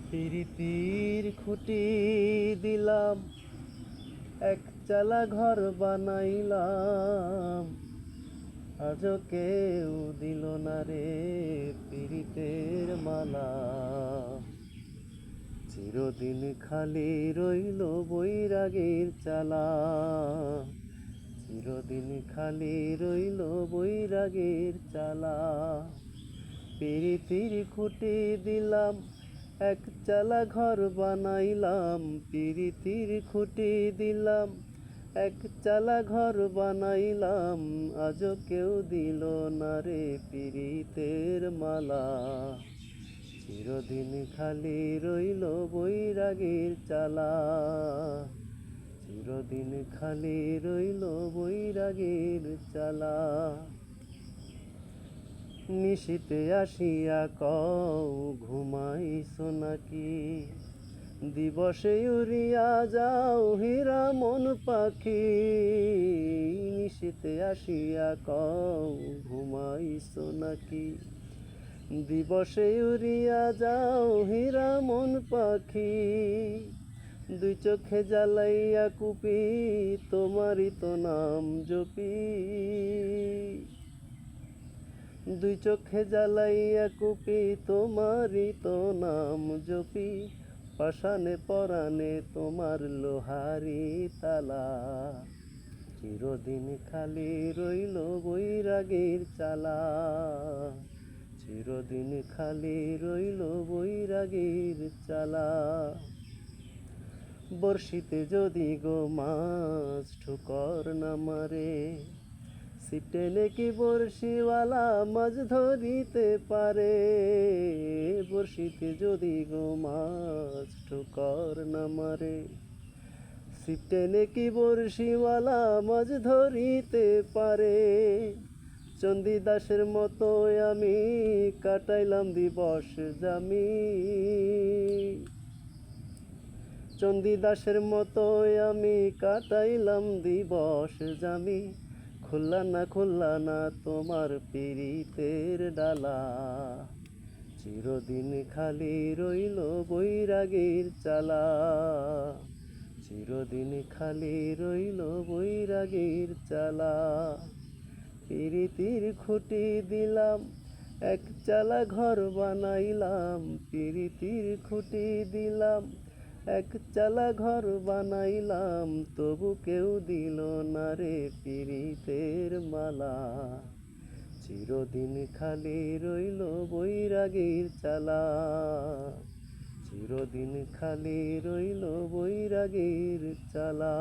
প্রীতির খুঁটি দিলাম, এক চালা ঘর বানাইলাম, আজও কেউ দিল না রে প্রীতের মালা। চিরদিন খালি রইল বৈরাগীর চালা, চিরদিন খালি রইল বৈরাগীর চালা। প্রীতির খুঁটি দিলাম, এক চালা ঘর বানাইলাম, প্রীতির খুঁটি দিলাম, এক চালা ঘর বানাইলাম, আজও কেউ দিল না রে প্রীতের মালা। চিরদিন খালি রইল বৈরাগীর চালা, চিরদিন খালি রইল বৈরাগীর চালা। নিশীতে আসিয়া কও ঘুমাইছো নাকি, দিবসে উড়িয়া যাও হীরা মন পাখি। নিশীতে আসিয়া কও ঘুমাইছো নাকি, দিবসে উড়িয়া যাও হীরা মন পাখি। দুই চোখে জ্বালাইয়া কুপি তোমারই তো নাম জপি, দুই চোখে জ্বালাইয়া কুপি তোমারই তো নাম জপি। পাষাণে পরাণে তোমার লোহারি তালা, চিরদিন খালি রইল বৈরাগীর চালা, চিরদিন খালি রইল বৈরাগীর চালা। বর্ষিতে যদি গো মাছ ঠুকর না মারে, ছিপে নাকি বড়শিওয়ালা মাছ ধরিতে পারে। বর্ষিতে যদি গো মাছ ঠুকর না মারে, ছিপে নাকি বড়শিওয়ালা মাছ ধরিতে পারে। চণ্ডীদাসের মতো আমি কাটাইলাম দিবস জামি, চণ্ডীদাসের মতো আমি কাটাইলাম দিবস জামি। খুললা না তোমার প্রীতের ডালা, চিরদিন খালি রইল বৈরাগীর চালা, চিরদিন খালি রইল বৈরাগীর চালা। প্রীতির খুঁটি দিলাম, এক চালা ঘর বানাইলাম, প্রীতির খুঁটি দিলাম, এক চালা ঘর বানাইলাম, তবু কেউ দিল না রে প্রীতের মালা। চিরদিন খালি রইল বৈরাগীর চালা, চিরদিন খালি রইল বৈরাগীর চালা।